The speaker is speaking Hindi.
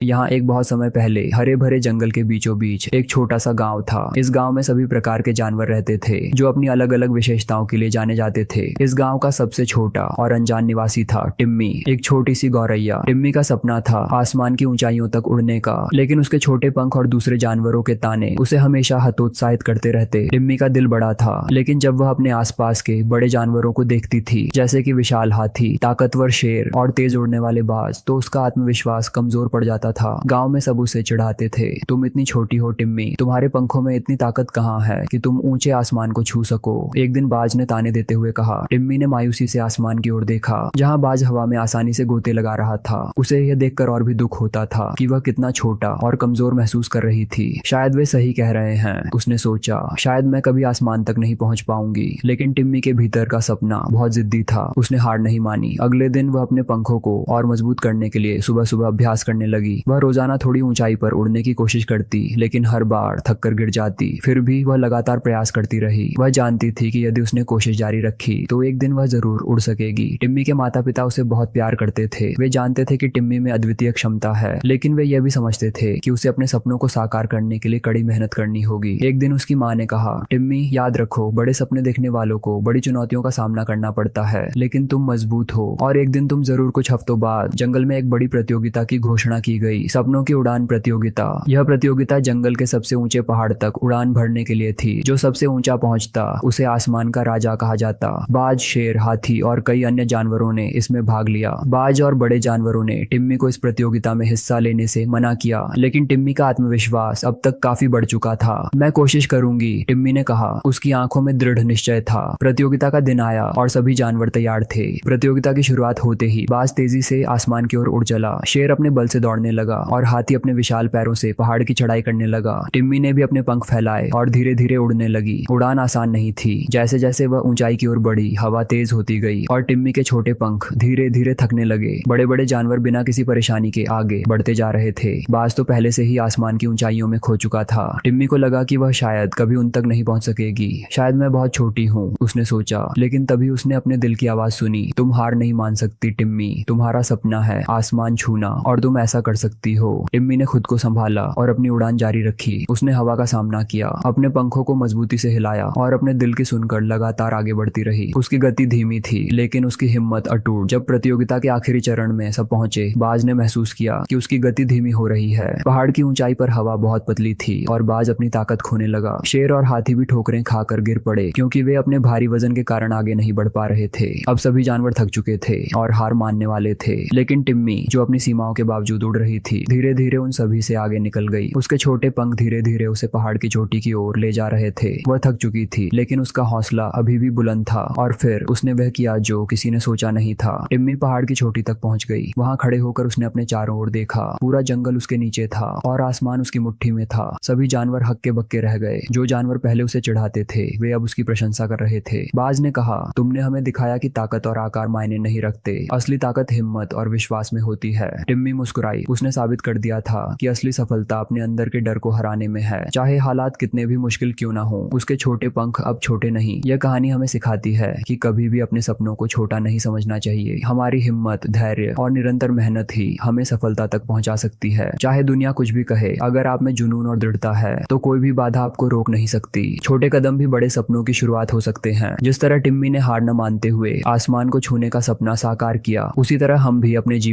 यहाँ एक बहुत समय पहले हरे भरे जंगल के बीचों बीच एक छोटा सा गांव था। इस गांव में सभी प्रकार के जानवर रहते थे जो अपनी अलग अलग विशेषताओं के लिए जाने जाते थे। इस गांव का सबसे छोटा और अनजान निवासी था टिम्मी, एक छोटी सी गौरैया। टिम्मी का सपना था आसमान की ऊंचाइयों तक उड़ने का, लेकिन उसके छोटे पंख और दूसरे जानवरों के ताने उसे हमेशा हतोत्साहित करते रहते। टिम्मी का दिल बड़ा था, लेकिन जब वह अपने आसपास के बड़े जानवरों को देखती थी, जैसे कि विशाल हाथी, ताकतवर शेर और तेज उड़ने वाले बाज, तो उसका आत्मविश्वास कमजोर पड़ जाता था। गांव में सब उसे चिढ़ाते थे, तुम इतनी छोटी हो टिम्मी, तुम्हारे पंखों में इतनी ताकत कहाँ है कि तुम ऊंचे आसमान को छू सको। एक दिन बाज ने ताने देते हुए कहा। टिम्मी ने मायूसी से आसमान की ओर देखा, जहाँ बाज हवा में आसानी से गोते लगा रहा था। उसे यह देखकर और भी दुख होता था कि वह कितना छोटा और कमजोर महसूस कर रही थी। शायद वे सही कह रहे हैं, उसने सोचा। शायद मैं कभी आसमान तक नहीं पहुंच पाऊंगी। लेकिन टिम्मी के भीतर का सपना बहुत जिद्दी था, उसने हार नहीं मानी। अगले दिन वह अपने पंखों को और मजबूत करने के लिए सुबह सुबह अभ्यास करने लगी। वह रोजाना थोड़ी ऊंचाई पर उड़ने की कोशिश करती, लेकिन हर बार थक कर गिर जाती। फिर भी वह लगातार प्रयास करती रही। वह जानती थी कि यदि उसने कोशिश जारी रखी तो एक दिन वह जरूर उड़ सकेगी। टिम्मी के माता पिता उसे बहुत प्यार करते थे। वे जानते थे कि टिम्मी में अद्वितीय क्षमता है, लेकिन वे यह भी समझते थे कि उसे अपने सपनों को साकार करने के लिए कड़ी मेहनत करनी होगी। एक दिन उसकी माँ ने कहा, टिम्मी याद रखो, बड़े सपने देखने वालों को बड़ी चुनौतियों का सामना करना पड़ता है, लेकिन तुम मजबूत हो और एक दिन तुम जरूर। कुछ हफ्तों बाद जंगल में एक बड़ी प्रतियोगिता की घोषणा की गई, सपनों की उड़ान प्रतियोगिता। यह प्रतियोगिता जंगल के सबसे ऊंचे पहाड़ तक उड़ान भरने के लिए थी। जो सबसे ऊंचा पहुंचता उसे आसमान का राजा कहा जाता। बाज, शेर, हाथी और कई अन्य जानवरों ने इसमें भाग लिया। बाज और बड़े जानवरों ने टिम्मी को इस प्रतियोगिता में हिस्सा लेने से मना किया, लेकिन टिम्मी का आत्मविश्वास अब तक काफी बढ़ चुका था। मैं कोशिश करूंगी, टिम्मी ने कहा। उसकी आंखों में दृढ़ निश्चय था। प्रतियोगिता का दिन आया और सभी जानवर तैयार थे। प्रतियोगिता की शुरुआत होते ही बाज तेजी से आसमान की ओर उड़ चला। शेर अपने बल से दौड़ने लगा और हाथी अपने विशाल पैरों से पहाड़ की चढ़ाई करने लगा। टिम्मी ने भी अपने पंख फैलाए और धीरे धीरे उड़ने लगी। उड़ान आसान नहीं थी। जैसे जैसे वह ऊंचाई की ओर बढ़ी, हवा तेज होती गई और टिम्मी के छोटे पंख धीरे धीरे थकने लगे। बड़े बड़े जानवर बिना किसी परेशानी के आगे बढ़ते जा रहे थे। बाज तो पहले से ही आसमान की ऊंचाइयों में खो चुका था। टिम्मी को लगा कि वह शायद कभी उन तक नहीं पहुंच सकेगी। शायद मैं बहुत छोटी हूँ, उसने सोचा। लेकिन तभी उसने अपने दिल की आवाज सुनी, तुम हार नहीं मान सकती टिम्मी, तुम्हारा सपना है आसमान छूना और तुम ऐसा कर सकती हो। टिम्मी ने खुद को संभाला और अपनी उड़ान जारी रखी। उसने हवा का सामना किया, अपने पंखों को मजबूती से हिलाया और अपने दिल की सुनकर लगातार आगे बढ़ती रही। उसकी गति धीमी थी, लेकिन उसकी हिम्मत अटूट। जब प्रतियोगिता के आखिरी चरण में सब पहुंचे, बाज ने महसूस किया कि उसकी गति धीमी हो रही है। पहाड़ की ऊंचाई पर हवा बहुत पतली थी और बाज अपनी ताकत खोने लगा। शेर और हाथी भी ठोकरें खाकर गिर पड़े, क्योंकि वे अपने भारी वजन के कारण आगे नहीं बढ़ पा रहे थे। अब सभी जानवर थक चुके थे और हार मानने वाले थे, लेकिन टिम्मी, जो अपनी सीमाओं के बावजूद उड़ रही थी, धीरे धीरे उन सभी से आगे निकल गई। उसके छोटे पंख धीरे धीरे उसे पहाड़ की चोटी की ओर ले जा रहे थे। वह थक चुकी थी, लेकिन उसका हौसला अभी भी बुलंद था। और फिर उसने वह किया जो किसी ने सोचा नहीं था। टिम्मी पहाड़ की चोटी तक पहुंच गई। वहां खड़े होकर उसने अपने चारों ओर देखा। पूरा जंगल उसके नीचे था और आसमान उसकी मुट्ठी में था। सभी जानवर हक्के बक्के रह गए। जो जानवर पहले उसे चिढ़ाते थे, वे अब उसकी प्रशंसा कर रहे थे। बाज ने कहा, तुमने हमें दिखाया कि ताकत और आकार मायने नहीं रखते। असली ताकत हिम्मत और विश्वास में होती है। टिम्मी मुस्कुराई। उसने साबित कर दिया था कि असली सफलता अपने अंदर के डर को हराने में है, चाहे हालात कितने भी मुश्किल क्यों ना हो। उसके छोटे पंख अब छोटे नहीं। यह कहानी हमें सिखाती है कि कभी भी अपने सपनों को छोटा नहीं समझना चाहिए। हमारी हिम्मत, धैर्य और निरंतर मेहनत ही हमें सफलता तक पहुंचा सकती है। चाहे दुनिया कुछ भी कहे, अगर आप में जुनून और दृढ़ता है तो कोई भी बाधा आपको रोक नहीं सकती। छोटे कदम भी बड़े सपनों की शुरुआत हो सकते हैं। जिस तरह टिम्मी ने हार न मानते हुए आसमान को छूने का सपना साकार किया, उसी तरह हम भी अपने जीवन